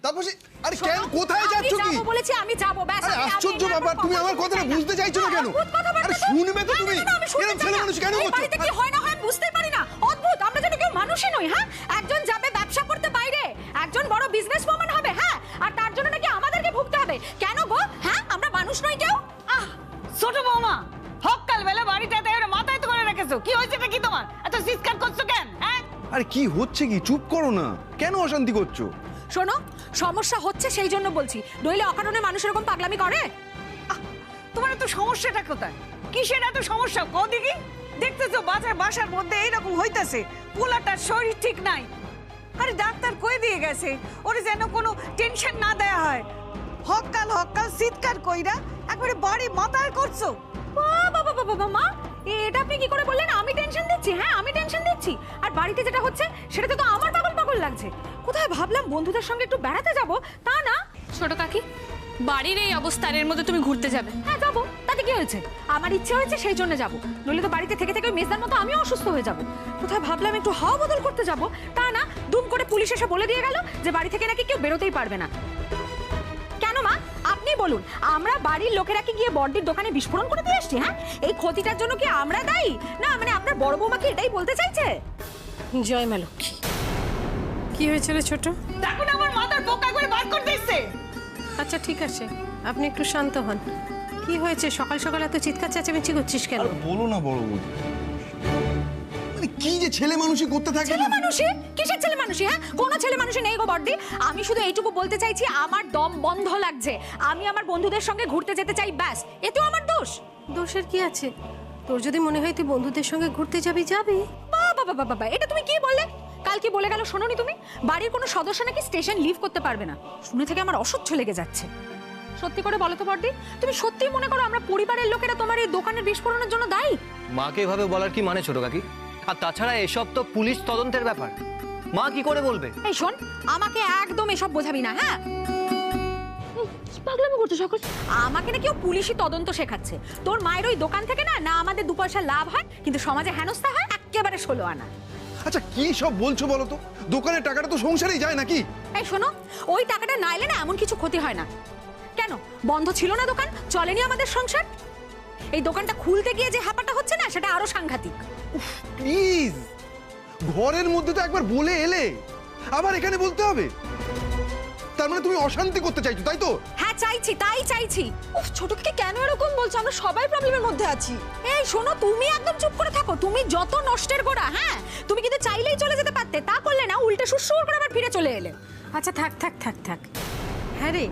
তারপর আরে কেন কোথায় যাচ্ছ কি? আমি যাব বলেছি, আমি যাব ব্যাস। আরে আশ্চর্য ব্যাপার, তুমি আমার কথাটা বুঝতে চাইছো না কেন? আরে শুনবে তো তুমি, এরকম ছেলে মানুষ কেন করছো? বাড়িতে কি হয় না হয় বুঝতেই পারি না। অদ্ভুত, আমরা যেন কেউ মানুষই নই। হ্যাঁ, একজন যাবে ব্যবসা করতে বাইরে, একজন বড় বিজনেস ওম্যান হবে, হ্যাঁ, আর তার জন্য নাকি আমাদেরকে ভুগতে হবে কেন গো? হ্যাঁ, আমরা মানুষ নই কেউ? ছোট বৌমা, সকাল বেলা বাড়িটাতে মাথায় তো করে রেখেছো, কি হয়েছে কি তোমার? এত চিৎকার করছো কেন? হ্যাঁ, আরে কি হচ্ছে কি? চুপ করো না, কেন অশান্তি করছো? শোনো, সমস্যা হচ্ছে সেই জন্য বলছি, নইলে অকারণে মানুষ এরকম পাগলামি করে? তোমার এত সমস্যাটা কোথায়? কিসের এত সমস্যা কও দেখি? দেখতেছো বাসার মধ্যে এইরকম হইতাছে, পোলাটার শরীর ঠিক নাই। আরে ডাক্তার কই দিয়ে গেছে ওরে যেন কোনো টেনশন না দেয়া হয়। হকাল চিৎকার কইরা একবারে বাড়ি মাথায় করছো। বাবা বাবা বাবা, মা এটা আপনি কি করে বললেন? আমি টেনশন দিচ্ছি? হ্যাঁ, আমি টেনশন দিচ্ছি? আর বাড়িতে যেটা হচ্ছে সেটাতে তো আমার পাগল পাগল লাগছে। কোথায় ভাবলাম বন্ধুদের সঙ্গে একটু বেড়াতে যাব, তা না। ছোট কাকি, বাড়ির এই অবস্থার এর মধ্যে তুমি ঘুরতে যাবে? হ্যাঁ যাবো, তাতে কি হয়েছে? আমার ইচ্ছে হয়েছে সেই জন্য যাবো, নইলে তো বাড়িতে থেকে থেকে ওই মেজদার মতো আমিও অসুস্থ হয়ে যাব। কোথায় ভাবলাম একটু হাওয়া বদল করতে যাব, তা না, দুম করে পুলিশ এসে বলে দিয়ে গেল যে বাড়ি থেকে নাকি কেউ বেরোতেই পারবে না। কেন মা, আপনি বলুন, আমরা বাড়ির লোকেরা কি গিয়ে বড়দির দোকানে বিস্ফোরণ করে দিয়ে আসছি? হ্যাঁ, এই ক্ষতিটার জন্য কি আমরা দায়ী? না মানে আপনার বড় বৌমা কি এটাই বলতে চাইছে? জয় মা লক্ষ্মী, কি হয়েছিল ছোট? দেখো না আমার মাথার বোকা করে বার করে দিচ্ছে। আচ্ছা ঠিক আছে, আপনি একটু শান্ত হন। কি হয়েছে? সকাল সকাল এত চিৎকার চেঁচামেচি করছিস কেন? আর বলো না বড় বৌদি, মানে কি যে ছেলে মানুষই করতে থাকে ছেলে না? মানুষই? কিসের ছেলে মানুষই? হ্যাঁ, কোনো ছেলে মানুষই নেই গো বড়দি। আমি শুধু এইটুকু বলতে চাইছি, আমার দম বন্ধ লাগছে, আমি আমার বন্ধুদের সঙ্গে ঘুরতে যেতে চাই, ব্যাস। এতেও আমার দোষ? দোষের কি আছে? তোর যদি মনে হয় তুই বন্ধুদের সঙ্গে ঘুরতে যাবি, যাবি। বাবা বাবা বাবা, এটা তুমি কি বললে? কাল কি বলে গেল শোনোনি তুমি? বাড়ির কোনো সদস্য নাকি স্টেশন লিভ করতে পারবে না। শুনে থেকে আমার অসহ্য লেগে যাচ্ছে। সত্যি করে বলো তো বড়দি, তুমি সত্যি মনে করো আমরা পরিবারের লোকেরা তোমার এই দোকানের বিস্ফোরণের জন্য দায়ী? মাকে এভাবে বলার কি মানে ছোট কাকি? আর তাছাড়া এসব তো পুলিশ তদন্তের ব্যাপার, মা কি করে বলবে? এই শোন, আমাকে একদম এসব বোঝাবি না। হ্যাঁ, কি পাগলামি করছো সকল? আমাকে না কেউ পুলিশি তদন্ত শেখাচ্ছে। তোর মায়ের ওই দোকান থেকে না না আমাদের দু পয়সা লাভ হয়, কিন্তু সমাজে হেনস্থা হয় একেবারে 16 আনা। আচ্ছা কি সব বলছো বলো তো? দোকানের টাকাটা তো সংসারেই যায় নাকি? এই শোনো, ওই টাকাটা না এলে না এমন কিছু ক্ষতি হয় না। কেন বন্ধ ছিল না দোকান? চলেনি আমাদের সংসার? এই দোকানটা খুলতে গিয়ে যে হাঁপাটা হচ্ছে না, সেটা আরো সাংঘাতিক। প্লিজ, ঘরের মধ্যে তো একবার বলে এলে, আবার এখানে বলতে হবে? তার মানে তুমি অশান্তি করতে চাইছো, তাই তো? হ্যাঁ চাইছি, তাই চাইছি। উফ, ছোটকে কেন এরকম বলছো? আমরা সবাই প্রবলেমের মধ্যে আছি। এই শোনো, তুমি একদম চুপ করে থাকো। তুমি যত নষ্টের গোড়া। হ্যাঁ, তুমি কিন্তু চাইলেই চলে যেতে পারতে, তা করলে না, উল্টে সুসুর করে আবার ফিরে চলে এলে। আচ্ছা থাক থাক থাক থাক। হ্যাঁ রে,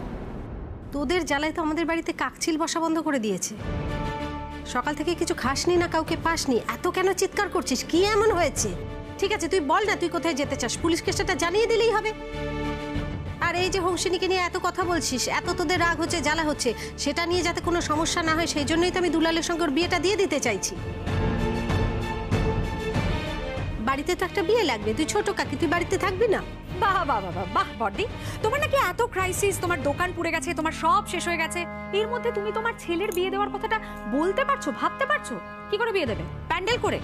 তোদের জ্বালায় তো আমাদের বাড়িতে কাকচিল বসা বন্ধ করে দিয়েছে। সকাল থেকে কিছু খাসনি না কাউকে পাসনি, এত কেন চিৎকার করছিস? কি এমন হয়েছে? ঠিক আছে তুই বল না, তুই কোথায় যেতে চাস? পুলিশকে সেটা জানিয়ে দিলেই হবে। আর এই যে হংসিনীকে নিয়ে এত কথা বলছিস, এত তোদের রাগ হচ্ছে, জ্বালা হচ্ছে, সেটা নিয়ে যাতে কোনো সমস্যা না হয় সেই জন্যই তো আমি দুলালের সঙ্গে ওর বিয়েটা দিয়ে দিতে চাইছি। বাড়িতে তো একটা বিয়ে লাগবে, তুই ছোট কাকি, তুই বাড়িতে থাকবি না? বাহ বাহ বাহ বাহ বড়দি, তোমার নাকি এত ক্রাইসিস, তোমার দোকান পুড়ে গেছে, তোমার সব শেষ হয়ে গেছে, এর মধ্যে তুমি তোমার ছেলের বিয়ে দেওয়ার কথাটা বলতে পারছো, ভাবতে পারছো? কি করে বিয়ে দেবে? প্যান্ডেল করে?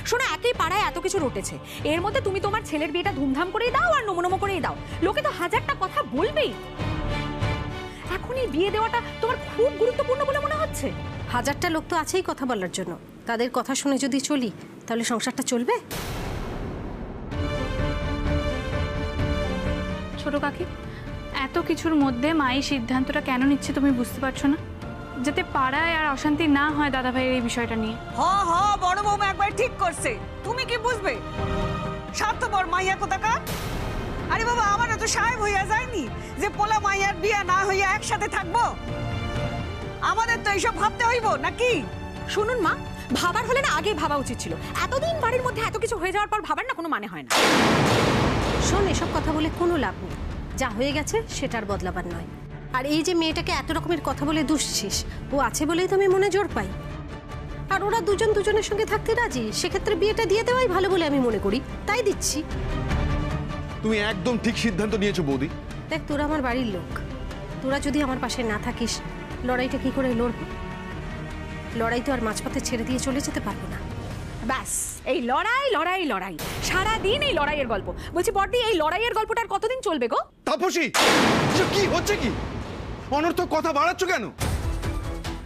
শোনো, একই পাড়ায় এত কিছু রটেছে, এর মধ্যে তুমি তোমার ছেলের বিয়েটা ধুমধাম করেই দাও আর নমনম করেই দাও। লোকে তো হাজারটা কথা বলবেই। এখনই বিয়ে দেওয়াটা তোমার খুব গুরুত্বপূর্ণ বলে মনে হচ্ছে? হাজারটা লোক তো আছেই কথা বলার জন্য, তাদের কথা শুনে যদি চলি তাহলে সংসারটা চলবে? ছোট কাকি, এত কিছুর মধ্যে মায়ের সিদ্ধান্তটা কেন নিচ্ছে তুমি বুঝতে পারছো না? যাতে পাড়ায় আর অশান্তি না হয় দাদা ভাইয়ের এই বিষয়টা নিয়ে। হ বড় বৌমা একবার ঠিক করছে, তুমি কি বুঝবে? স্বার্থপর মাইয়া কোথাকার। আরে বাবা, আমার তো সাহেব হইয়া যায়নি যে পোলা মাইয়ার বিয়া না হইয়া একসাথে থাকবো? আমাদের তো এইসব ভাবতে হইব নাকি? শুনুন মা, ভাবার হলে না আগে ভাবা উচিত ছিল। এতদিন বাড়ির মধ্যে এত কিছু হয়ে যাওয়ার পর ভাবার না কোনো মানে হয় না। শোন, এসব কথা বলে কোনো লাভ নেই, যা হয়ে গেছে সেটার বদলাবার নয়। আর এই যে মেয়েটাকে এত রকমের কথা বলে দুষছিস, ও আছে বলেই তো আমি মনে জোর পাই। আর ওরা দুজন দুজনের সঙ্গে থাকতে রাজি, সেক্ষেত্রে বিয়েটা দিয়ে দেওয়াই ভালো বলে আমি মনে করি, তাই দিচ্ছি। তুমি একদম ঠিক সিদ্ধান্ত নিয়েছো বৌদি। দেখ, তোরা আমার বাড়ির লোক, তোরা যদি আমার পাশে না থাকিস লড়াইটা কি করে লড়বো? লড়াই তো আর মাঝপথে ছেড়ে দিয়ে চলে যেতে পারবো না। ব্যাস এই লড়াই লড়াই লড়াই সারাদিন এই লড়াইয়ের গল্প। বলছি বড়দি, এই লড়াইয়ের গল্পটা আর কতদিন চলবে গো? তাপসী, এসব কি হচ্ছে কি? অনর্থক কথা বাড়াচ্ছ কেন?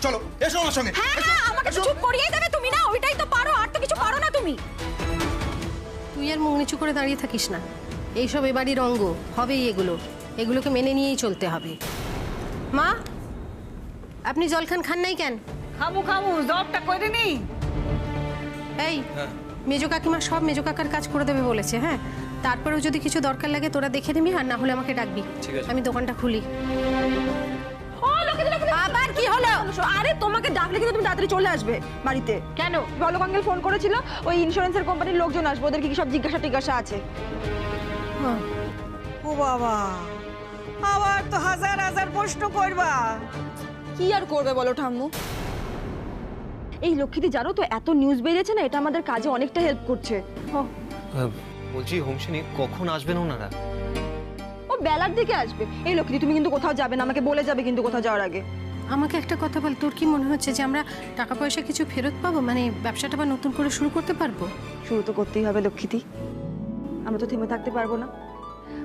চলো এসো আমার সঙ্গে। হ্যাঁ হ্যাঁ, আমাকে তো চুপ করিয়ে দেবে তুমি না? ওইটাই তো পারো, আর তো কিছু পারো না তুমি। তুই আর মুখ নিচু করে দাঁড়িয়ে থাকিস না। এইসব এ বাড়ির অঙ্গ, হবেই এগুলোকে মেনে নিয়েই চলতে হবে। মা, আপনি জল খান নাই কেন? খামু খামু, জবটা করে নি। এই মেজো কাকিমা সব মেজো কাকার কাজ করে দেবে বলেছে। হ্যাঁ, তারপরেও যদি কিছু দরকার লাগে তোরা দেখে নিবি, আর না হলে আমাকে ডাকবি। ঠিক আছে। আমি দোকানটা খুলি। ও লোকে দিলে আবার কি হলো? আরে তোমাকে ডাকলে কিন্তু তুমি তাড়াতাড়ি চলে আসবে বাড়িতে। কেন? বলক আঙ্কেল ফোন করেছিল, ওই ইন্স্যুরেন্সের কোম্পানির লোকজন আসবে, ওদের কি সব জিজ্ঞাসা আছে। ও বাবা, আবার তো হাজার হাজার প্রশ্ন করবা। কি আর করবে বলো ঠাম্মু? এই লক্ষ্মীদি জানো তো, এত নিউজ বেরিয়েছে না, এটা আমাদের কাজে অনেকটা হেল্প করছে। বলছি হোমসিনী, কখন আসবেন ওনারা? ও বেলার দিকে আসবে। এই লক্ষ্মীদি, তুমি কিন্তু কোথাও যাবে না, আমাকে বলে যাবে কিন্তু কোথাও যাওয়ার আগে। আমাকে একটা কথা বল, তোর কি মনে হচ্ছে যে আমরা টাকা পয়সা কিছু ফেরত পাবো? মানে ব্যবসাটা আবার নতুন করে শুরু করতে পারবো? শুরু তো করতেই হবে লক্ষ্মীদি, আমরা তো থেমে থাকতে পারবো না।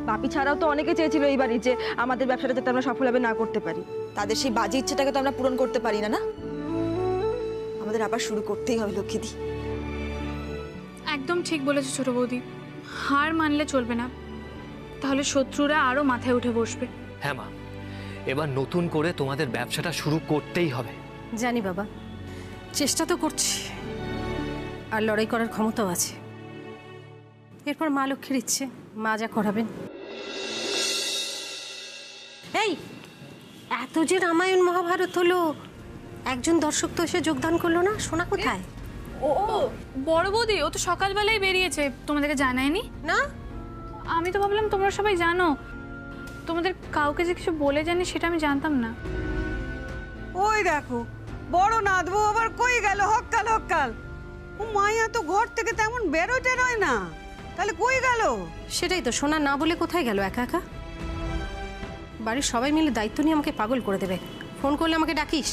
বাপি ছাড়াও তো অনেকে চেয়েছিল এই বাড়ি যে আমাদের ব্যবসাটা যাতে আমরা সফলভাবে না করতে পারি। তাদের সেই বাজে ইচ্ছেটাকে তো আমরা পূরণ করতে পারি না, না? আমাদের আবার শুরু করতেই হবে লক্ষ্মীদি। একদম ঠিক বলেছো ছোট বৌদি, হার মানলে চলবে না, তাহলে শত্রুরা আরো মাথায় উঠে বসবে। হ্যাঁ মা, এবার নতুন করে তোমাদের ব্যবসাটা শুরু করতেই হবে। জানি বাবা, চেষ্টা তো করছি, আর লড়াই করার ক্ষমতাও আছে। এরপর মা লক্ষ্মীর ইচ্ছে, মা যা করাবেন। এই এত যে রামায়ণ মহাভারত হলো, একজন দর্শক তো এসে যোগদান করলো না, শোনা কোথায়? ও বড় বৌদি, ও তো সকালবেলায় বেরিয়েছে, তোমাদেরকে জানায়নি? না, আমি তো ভাবলাম তোমরা সবাই জানো, তোমাদের কাউকে যে কিছু বলে জানি সেটা আমি জানতাম না। ওই দেখো, বড় নাদবু আবার কই গেল হক্কাল হক্কাল। ও মায়া তো ঘর থেকে তেমন বেরোতে রয় না, তাহলে কই গেল? সেটাই তো, শোনা না বলে কোথায় গেল একা একা? বাড়ির সবাই মিলে দায়িত্ব নিয়ে আমাকে পাগল করে দেবে। ফোন করলে আমাকে ডাকিস।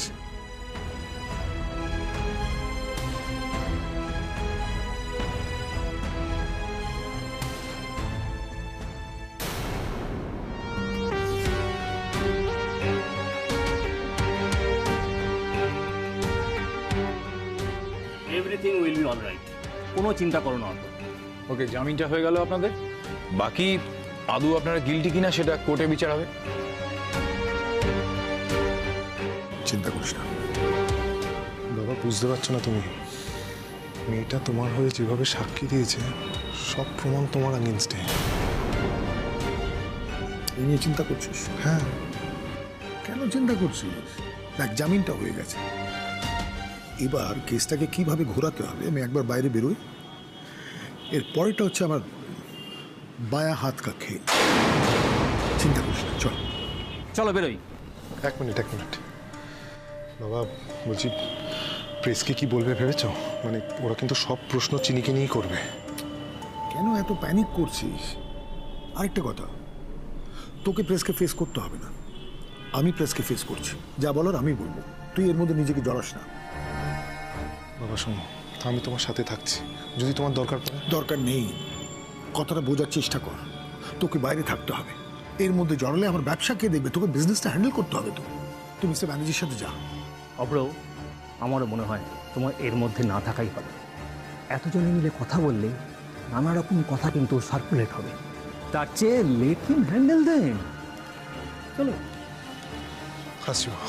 এভরিথিং উইল বি অলরাইট, কোনো চিন্তা করো না। ওকে, জামিনটা হয়ে গেল আপনাদের। বাকি আদৌ আপনারা গিল্টি কিনা সেটা কোর্টে বিচার হবে। চিন্তা করিস না বাবা, বুঝতে পারছো না তুমি? মেয়েটা তোমার হয়ে যেভাবে সাক্ষী দিয়েছে, সব প্রমাণ তোমার আগেনস্টে। এই নিয়ে চিন্তা করছিস? হ্যাঁ, কেন চিন্তা করছিস? দেখ, জামিনটা হয়ে গেছে, এবার কেসটাকে কিভাবে ঘোরাতে হবে আমি একবার বাইরে বেরোই। এর পরেটা হচ্ছে আমার বায়া হাত কা খেল। চিন্তা করিস না, চল। চলো বেরোই। এক মিনিট বাবা, বলছি প্রেসকে কি বলবে ভেবেছ? মানে ওরা কিন্তু সব প্রশ্ন চিনিকে নিয়েই করবে। কেন এত প্যানিক করছিস? আরেকটা কথা, তোকে প্রেসকে ফেস করতে হবে না, আমি প্রেসকে ফেস করছি, যা বলার আমি বলবো, তুই এর মধ্যে নিজেকে জড়াস না। বাবা শোনো, আমি তোমার সাথে থাকছি, যদি তোমার দরকার পড়ে। দরকার নেই, কথাটা বোঝার চেষ্টা কর। তোকে বাইরে থাকতে হবে, এর মধ্যে জড়ালে আমার ব্যবসা কে দেখবে? তোকে বিজনেসটা হ্যান্ডেল করতে হবে। তো তুই মিস্টার ব্যানার্জির সাথে যা। অব্র, আমারও মনে হয় তোমার এর মধ্যে না থাকাই ভালো। এতজনে মিলে কথা বললে নানা রকম কথা কিন্তু সার্কুলেট হবে, তার চেয়ে লেট হিম হ্যান্ডেল দেন। চলো। আসছি বাবা।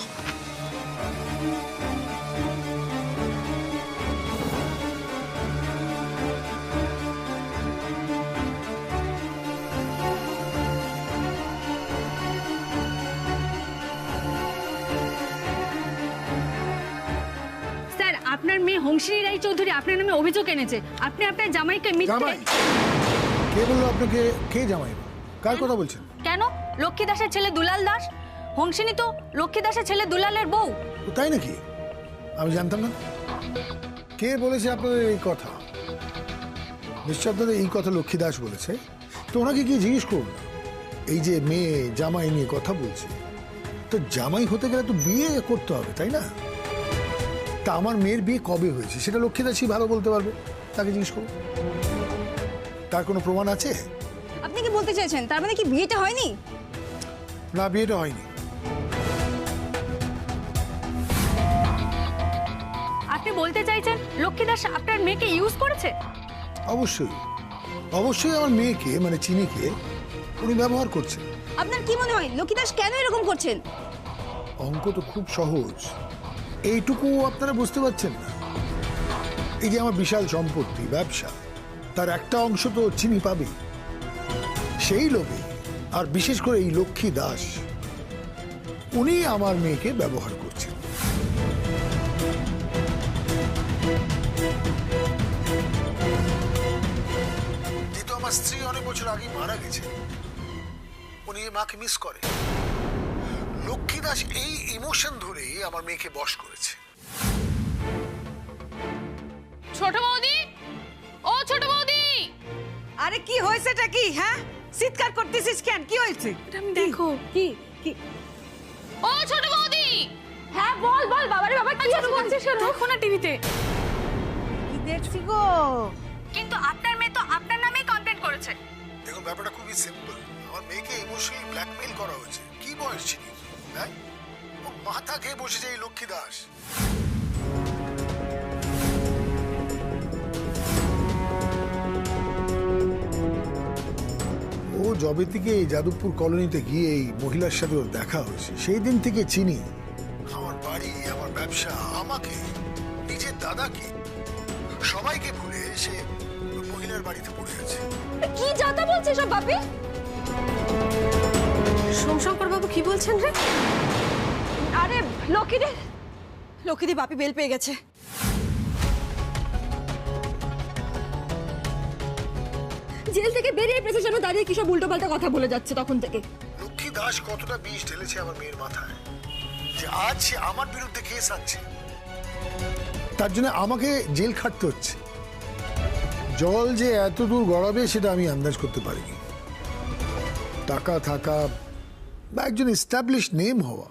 স্যার, আপনার মেয়ে হংসিনী রায়চৌধুরী আপনার নামে অভিযোগ এনেছে, আপনি আপনার জামাইকে মিথ্যে। জামাই? কে বললো আপনাকে? কে জামাই? কার কথা বলছেন? কেন? লক্ষ্মী দাসের ছেলে দুলাল দাস। হংসিনী তো লক্ষ্মী দাসের ছেলে দুলালের বউ। তাই নাকি? আমি জানতাম না। কে বলেছে আপনাদের এই কথা? নিশ্চয় আপনাদের এই কথা লক্ষ্মী দাস বলেছে। তো ওনাকে গিয়ে জিজ্ঞেস করুন না। এই যে মেয়ে জামাই নিয়ে কথা বলছে, তো জামাই হতে গেলে তো বিয়ে করতে হবে, তাই না? তা আমার মেয়ের বিয়ে কবে হয়েছে সেটা লক্ষ্মী দাসই ভালো বলতে পারবে। তাকে জিজ্ঞেস করো। তার কোনো প্রমাণ আছে? আপনি কি বলতে চাইছেন তার মানে কি বিয়েটা হয়নি? না, বিয়েটা হয়নি। আপনি বলতে চাইছেন লক্ষ্মী দাস আপনার মেয়েকে ইউজ করেছে? অবশ্যই অবশ্যই আমার মেয়েকে মানে চিনিকে উনি ব্যবহার করছেন। আপনার কি মনে হয় লক্ষ্মী দাস কেন এরকম করছেন? অঙ্ক তো খুব সহজ, এইটুকু আপনারা বুঝতে পারছেন না। এই যে আমার বিশাল সম্পত্তি, ব্যবসা, তার একটা অংশ তো চিনি পাবে। সেই লোভে আর বিশেষ করে এই লক্ষ্মী দাস উনি আমার মেয়েকে ব্যবহার করছেন। যেহেতু আমার স্ত্রী অনেক বছর আগে মারা গেছে, উনি মাকে মিস করে। লক্ষ্মী দাস এই ইমোশন ধরেই আমার মেয়েকে বশ করেছে। ছোট বৌদি, ও ছোট বৌদি, আরে কি হয়েছেটা কি? হ্যাঁ, চিৎকার করতেছিস কেন? কি হয়েছে? দেখো কি কি? ও ছোট বৌদি। হ্যাঁ বল বল বাবারে বাবা, কি হচ্ছে শোনো। দেখো না টিভিতে। কি দেখছি গো? কিন্তু আপনার মেয়ে তো আপনার নামেই কমপ্লেইন করেছে। দেখুন, ব্যাপারটা খুবই সিম্পল। আমার মেয়েকে ইমোশনালি ব্ল্যাকমেইল করা হয়েছে। কি বয়স চিনি, হ্যাঁ? ও মাথা খেয়ে বসেছে এই লক্ষ্মী দাস। ও যবে থেকে এই যাদবপুর কলোনিতে গিয়ে এই মহিলার সাথে ওর দেখা হয়েছে, সেই দিন থেকে চিনি আমার বাড়ি, আমার ব্যবসা, আমাকে, নিজের দাদাকে, সবাইকে ভুলে সে মহিলার বাড়িতে পড়ে আছে। কি যাতা বলছে সব বাপি? সোমশঙ্কর বাবু কি বলছেন রে? আরে লক্ষ্মীদি বাপি বেল পেয়ে গেছে। জেল থেকে বেরিয়ে প্রেসের সামনে দাঁড়িয়ে কি সব উল্টোপাল্টা কথা বলে যাচ্ছে তখন থেকে। লক্ষ্মী দাস কতটা বিষ ঢেলেছে আমার মেয়ের মাথায় যে আজ সে আমার বিরুদ্ধে কেস আনছে, তার জন্য আমাকে জেল খাটতে হচ্ছে। জল যে এত দূর গড়াবে সেটা আমি আন্দাজ করতে পারিনি। টাকা থাকা বা একজন এস্টাবলিশ নেম হওয়া,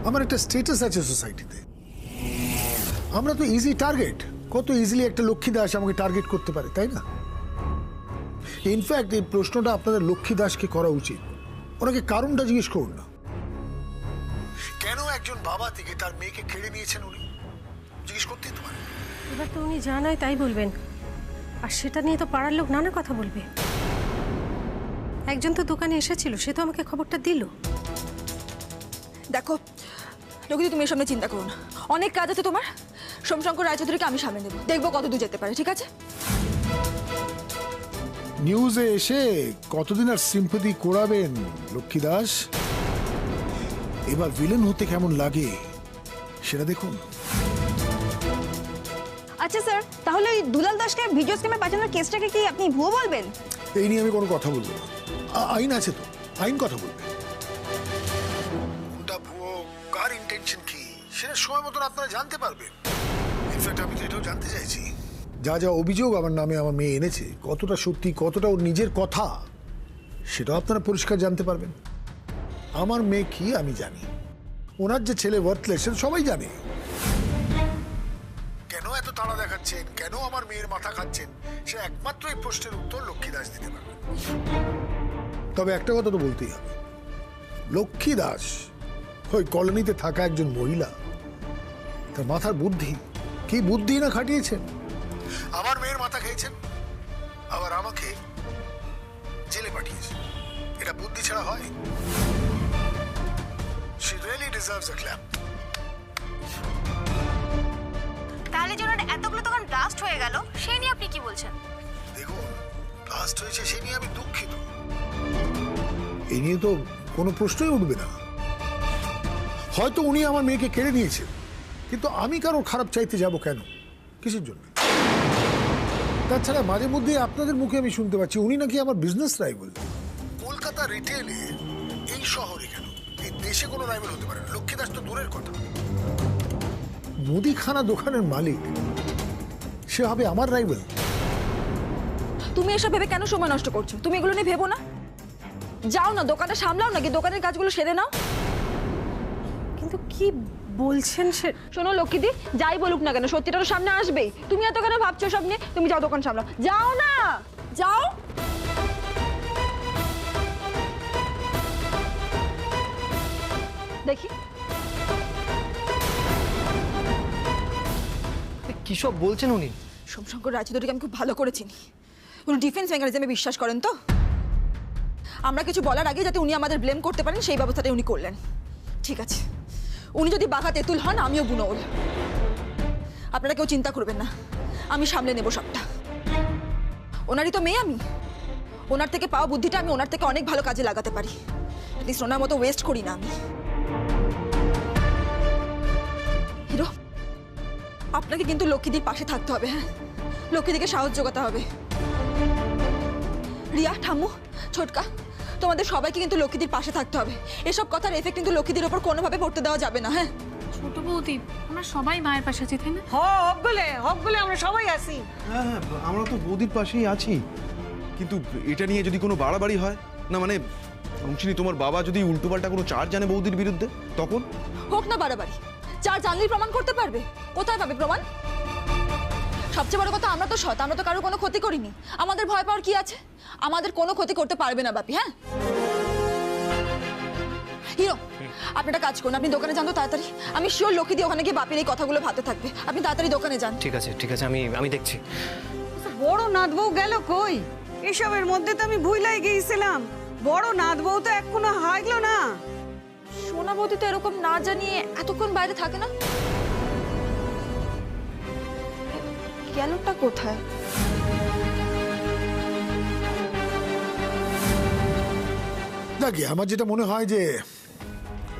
আমার একটা স্ট্যাটাস আছে সোসাইটিতে। আমরা তো ইজি টার্গেট। কত ইজিলি একটা লক্ষ্মী দাস আমাকে টার্গেট করতে পারে, তাই না? ইনফ্যাক্ট এই প্রশ্নটা আপনাদের লক্ষ্মী দাসকে করা উচিত। ওনাকে কারণটা জিজ্ঞেস করুন না, কেন একজন বাবা থেকে তার মেয়েকে কেড়ে নিয়েছেন উনি? জিজ্ঞেস করতেই তো পারেন। এবার তো উনি যা নয় তাই বলবেন, আর সেটা নিয়ে তো পাড়ার লোক নানা কথা বলবে। একজন তো দোকানে এসেছিল, সে তো আমাকে খবরটা দিল। দেখো লক্ষ্মীদি, তুমি এর সামনে চিন্তা করো না। অনেক কাজ আছে তোমার। সোমশঙ্কর রায়চৌধুরীকে আমি সামনে দেবো, দেখবো কত দূর যেতে পারে। ঠিক আছে? নিউজে এসে কতদিন আর সিম্পথি কোড়াবেন লক্ষ্মী দাস? এবার ভিলেন হতে কেমন লাগে সেটা দেখুন। আচ্ছা স্যার, তাহলে ওই দুলাল দাসকে ভিডিও স্ক্যামে পাঠানোর কেসটাকে কি আপনি ভুয়ো বলবেন? এই নিয়ে আমি কোনো কথা বলবো না। আইন আছে তো, আইন কথা বলবে। কোনটা ভুয়ো, কার ইন্টেনশন কি, সেটা সময় মতন আপনারা জানতে পারবেন। ইনফ্যাক্ট আমি তো এটাও জানতে চাইছি, যা যা অভিযোগ আমার নামে আমার মেয়ে এনেছে, কতটা সত্যি, কতটা ওর নিজের কথা, সেটাও আপনারা পরিষ্কার জানতে পারবেন। আমার মেয়ে কি আমি জানি, ওনার যে ছেলে ওয়ার্থলেস সেটা সবাই জানে। কেন এত তাড়া দেখাচ্ছেন, কেন আমার মেয়ের মাথা খাচ্ছেন, সে একমাত্র এই প্রশ্নের উত্তর লক্ষ্মী দাস দিতে পারবে। তবে একটা কথা তো বলতেই হবে, লক্ষ্মী দাস ওই কলোনিতে থাকা একজন মহিলা, তার মাথার বুদ্ধি কি বুদ্ধি না খাটিয়েছেন। আমার মেয়ের মাথা খেয়েছেন, আবার আমাকে জেলে পাঠিয়েছেন। এটা বুদ্ধি ছাড়া হয়? She really deserves a clap. তাহলে যে এতগুলো তখন ব্লাস্ট হয়ে গেল, সেই নিয়ে আপনি কি বলছেন? দেখুন, ব্লাস্ট হয়েছে সে নিয়ে আমি দুঃখিত। এই নিয়ে তো কোনো প্রশ্নই উঠবে না। হয়তো উনি আমার মেয়েকে কেড়ে নিয়েছেন, কিন্তু আমি কারো খারাপ চাইতে যাব কেন, কিসের জন্য? তাছাড়া মাঝে মধ্যে আপনাদের মুখে আমি শুনতে পাচ্ছি উনি নাকি আমার বিজনেস রাইভাল। কলকাতা রিটেলে, এই শহরে কেন, এই দেশে কোনো রাইভাল হতে পারে না। লক্ষ্মী দাস তো দূরের কথা, মুদিখানা দোকানের মালিক, সে হবে আমার রাইভাল? তুমি এসব ভেবে কেন সময় নষ্ট করছো? তুমি এগুলো নিয়ে ভেবো না। যাও না, দোকানটা সামলাও, নাকি দোকানের কাজগুলো সেরে নাও। কিন্তু কি বলছেন সে? শোনো লক্ষ্মীদি, যাই বলুক না কেন সত্যিটা তো সামনে আসবেই। তুমি এত কেন ভাবছো সব নিয়ে? তুমি যাও দোকান সামলাও, যাও না, যাও। দেখি কি সব বলছেন উনি? সোমশঙ্কর রায়চৌধুরীকে আমি খুব ভালো করে চিনি। উনি ডিফেন্স মেকানিজমে বিশ্বাস করেন তো। আমরা কিছু বলার আগে যাতে উনি আমাদের ব্লেম করতে পারেন সেই ব্যবস্থাটাই উনি করলেন। ঠিক আছে, উনি যদি বাঘা তেঁতুল হন আমিও বুনোল। আপনারা কেউ চিন্তা করবেন না, আমি সামলে নেব সবটা। ওনারই তো মেয়ে আমি, ওনার থেকে পাওয়া বুদ্ধিটা আমি ওনার থেকে অনেক ভালো কাজে লাগাতে পারি। অ্যাটলিস্ট ওনার মতো ওয়েস্ট করি না আমি। হিরো, আপনাকে কিন্তু লক্ষ্মীদির পাশে থাকতে হবে। হ্যাঁ, লক্ষ্মীদিকে সাহস জোগাতে হবে। রিয়া, ঠাম্মু, ছোটকা, তোমাদের সবাইকে কিন্তু লক্ষ্মীদির পাশে থাকতে হবে। এসব কথার এফেক্ট কিন্তু লক্ষ্মীদির ওপর কোনোভাবে পড়তে দেওয়া যাবে না। হ্যাঁ ছোট বৌদি, আমরা সবাই মায়ের পাশে আছি, তাই না? হক বলে আমরা সবাই আছি। হ্যাঁ হ্যাঁ, আমরা তো বৌদির পাশেই আছি, কিন্তু এটা নিয়ে যদি কোনো বাড়াবাড়ি হয় না, মানে অংশিনী তোমার বাবা যদি উল্টোপাল্টা কোনো চার্জ জানে বৌদির বিরুদ্ধে, তখন হোক না বাড়াবাড়ি, চার জানলেই প্রমাণ করতে পারবে। কোথায় পাবে প্রমাণ? সবচেয়ে বড় কথা, আমরা তো সৎ, আমরা তো কারো কোনো ক্ষতি করিনি। আমাদের ভয় পাওয়ার কি আছে? আমাদের কোনো ক্ষতি করতে পারবে না বাপি। হ্যাঁ হিরো, আপনি একটা কাজ করুন, আপনি দোকানে যান তো তাড়াতাড়ি। আমি শিওর লক্ষ্মী দিয়ে ওখানে গিয়ে বাপির এই কথাগুলো ভাবতে থাকবে। আপনি তাড়াতাড়ি দোকানে যান। ঠিক আছে ঠিক আছে, আমি দেখছি। বড় নাতবউ গেল কই? এসবের মধ্যে তো আমি ভুলাই গিয়েছিলাম। বড় নাতবউ তো এখনো হাগলো না। সোনা বৌদি তো এরকম না জানিয়ে এতক্ষণ বাইরে থাকে না। কেনটা কোথায়? দেখি, আমার যেটা মনে হয় যে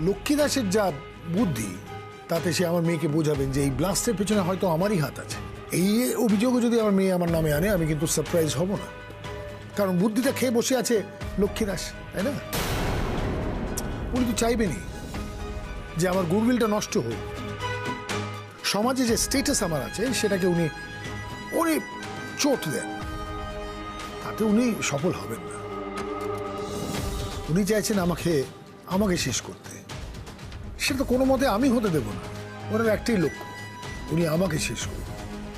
লক্ষ্মী দাসের যা বুদ্ধি, তাতে সে আমার মেয়েকে বোঝাবেন যে এই ব্লাস্টের পেছনে হয়তো আমারই হাত আছে। এই অভিযোগও যদি আমার মেয়ে আমার নামে আনে, আমি কিন্তু সারপ্রাইজ হব না, কারণ বুদ্ধিটা খেয়ে বসে আছে লক্ষ্মী দাস, তাই না? উনি তো চাইবেনই যে আমার গুডউইলটা নষ্ট হোক। সমাজে যে স্টেটাস আমার আছে সেটাকে উনি উনি চোট দেন, তাতে উনি সফল হবেন না। উনি চাইছেন আমাকে শেষ করতে। সেটা তো কোনো মতে আমি হতে দেব না। ওনার একটাই লক্ষ্য, উনি আমাকে শেষ করুন।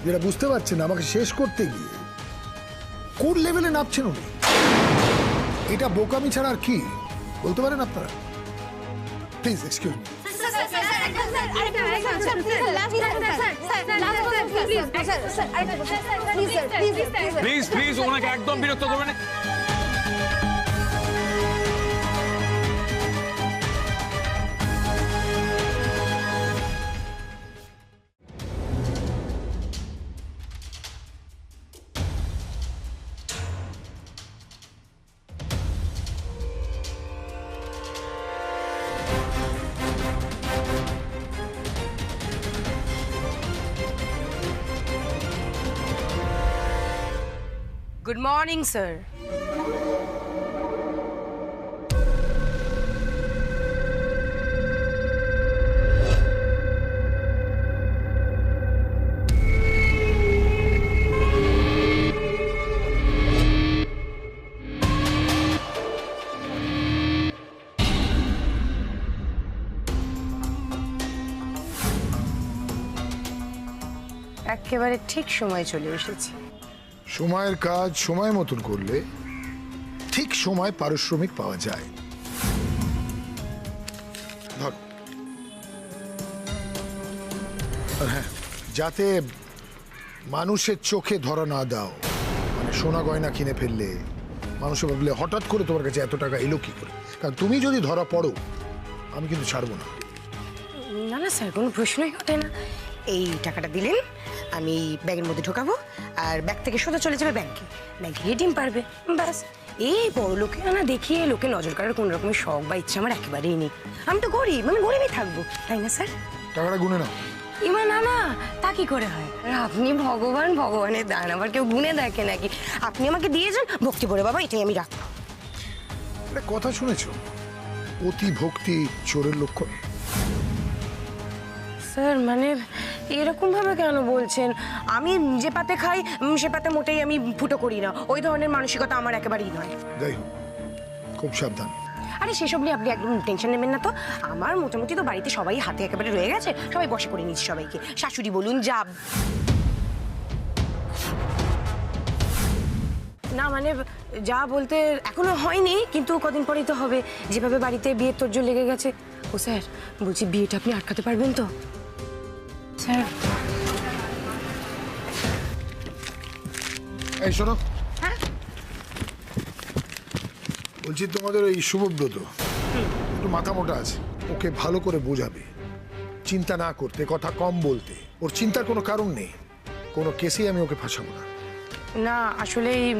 যেটা বুঝতে পারছেন, আমাকে শেষ করতে গিয়ে কোন লেভেলে নামছেন উনি, এটা বোকামি ছাড়া আর কি বলতে পারেন আপনারা? Please excuse me. প্লিজ ওনাকে একদম বিরক্ত করবেন না। Good morning, sir. একেবারে ঠিক সময় চলে এসেছি। সময়ের কাজ সময় মতন করলে ঠিক সময় পারিশ্রমিক পাওয়া যায়। ধর, আর হ্যাঁ, যাতে মানুষের চোখে ধরা না দাও। মানে সোনা গয়না কিনে ফেললে মানুষে ভাবলে হঠাৎ করে তোমার কাছে এত টাকা এলো কি করে, কারণ তুমি যদি ধরা পড়ো আমি কিন্তু ছাড়বো না। না না স্যার, কোনো প্রশ্নই ওঠে না। এই টাকাটা দিলেন, আমি ব্যাগের মধ্যে ঢোকাবো, আর ব্যাগ থেকে সোজা চলে যাবে ব্যাংকে। ব্যাংকে এটিএম পারবে, ব্যাস। এই বড় লোকে না দেখিয়ে লোকে নজর কাড়ার কোনো রকমের শখ বা ইচ্ছা আমার একেবারেই নেই। আমি তো গরিব, আমি গরিবই থাকবো, তাই না স্যার? টাকাটা গুনে নাও। ইমা না না, তা কি করে হয়? আর আপনি ভগবান, ভগবানের দান আবার কেউ গুনে দেখে নাকি? আপনি আমাকে দিয়েছেন ভক্তি করে, বাবা এটাই আমি রাখবো। কথা শুনেছো, অতি ভক্তি চোরের লক্ষণ। স্যার মানে এরকম ভাবে কেন বলছেন? আমি যে পাতে খাই সে পাতে মোটেই আমি ফুটো করি না। ওই ধরনের মানসিকতা আমার একেবারেই নয়। যাই হোক, খুব সাবধান। আরে সেসব নিয়ে আপনি একদম টেনশন নেবেন না তো। আমার মোটামুটি তো বাড়িতে সবাই হাতে একেবারে রয়ে গেছে, সবাই বসে করে নিচ্ছি সবাইকে, শাশুড়ি বলুন যা। না মানে যা বলতে এখনো হয়নি, কিন্তু কদিন পরেই তো হবে। যেভাবে বাড়িতে বিয়ের তোড়জোড় লেগে গেছে। ও স্যার বলছি, বিয়েটা আপনি আটকাতে পারবেন তো স্যার? এই শোনো, বলছি তোমাদের ওই শুভব্রত একটু মাথা মোটা আছে, ওকে ভালো করে বোঝাবে, চিন্তা না করতে, কথা কম বলতে। ওর চিন্তার কোনো কারণ নেই, কোনো কেসেই আমি ওকে ফাঁসাবো না। না আসলে এই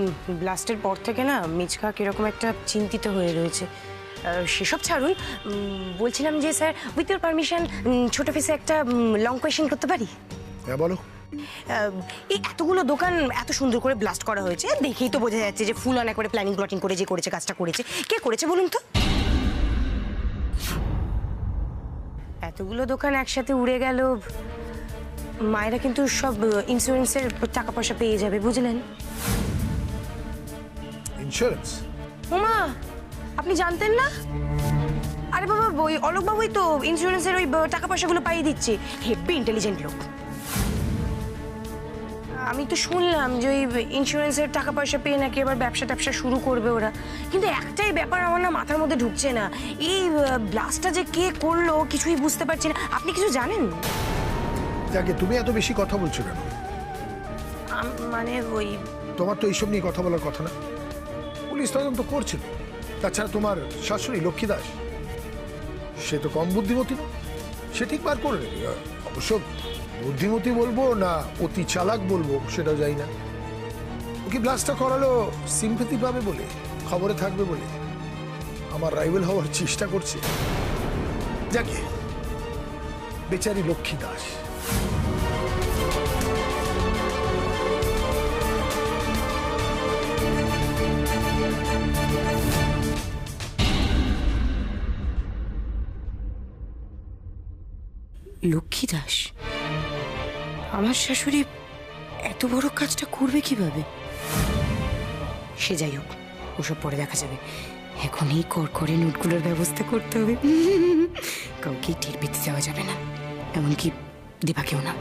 ব্লাস্টের পর থেকে না মিচকা কিরকম একটা চিন্তিত হয়ে রয়েছে। সেসব ছাড়ুন, বলছিলাম যে স্যার উইথ ইউর পারমিশন ছোট ফেসে একটা লং কোয়েশ্চেন করতে পারি? হ্যাঁ বলো। এই এতগুলো দোকান এত সুন্দর করে ব্লাস্ট করা হয়েছে, দেখেই তো বোঝা যাচ্ছে যে ফুল অন করে প্ল্যানিং প্লটিং করে যে করেছে কাজটা করেছে। কে করেছে বলুন তো? এতগুলো দোকান একসাথে উড়ে গেল, মায়েরা কিন্তু সব ইন্স্যুরেন্সের টাকা পয়সা পেয়ে যাবে, বুঝলেন? ইন্স্যুরেন্স? ওমা, আপনি জানতেন না? আরে বাবা, ওই অলোক বাবুই তো ইন্স্যুরেন্সের ওই টাকা পয়সাগুলো পাইয়ে দিচ্ছে। হেব্বি ইন্টেলিজেন্ট লোক। আমি তো শুনলাম যে ওই ইন্স্যুরেন্সের টাকা পয়সা পেয়ে নাকি এবার ব্যবসা ট্যাবসা শুরু করবে ওরা। কিন্তু একটাই ব্যাপার আমার না মাথার মধ্যে ঢুকছে না, এই ব্লাস্টটা যে কে করলো কিছুই বুঝতে পারছি না। আপনি কিছু জানেন? যাকে তুমি এত বেশি কথা বলছো কেন? মানে ওই তোমার তো এইসব নিয়ে কথা বলার কথা না। পুলিশ তদন্ত করছিল। তাছাড়া তোমার শাশুড়ি লক্ষ্মী দাস, সে তো কম বুদ্ধিমতী না, সে ঠিক বার করে নেবে। অবশ্য বুদ্ধিমতী বলবো না অতি চালাক বলবো সেটাও যাই না। ও কি ব্লাস্টটা করালো সিম্পেথি পাবে বলে, খবরে থাকবে বলে, আমার রাইভেল হওয়ার চেষ্টা করছে? যাকে বেচারি লক্ষ্মী দাস। লক্ষ্মী দাস আমার শাশুড়ি এত বড় কাজটা করবে কিভাবে? সে যাই হোক, ওসব পরে দেখা যাবে। এখনই করে নোটগুলোর ব্যবস্থা করতে হবে। কাউকে টের পেতে দেওয়া যাবে না, এমনকি দেবাকেও না।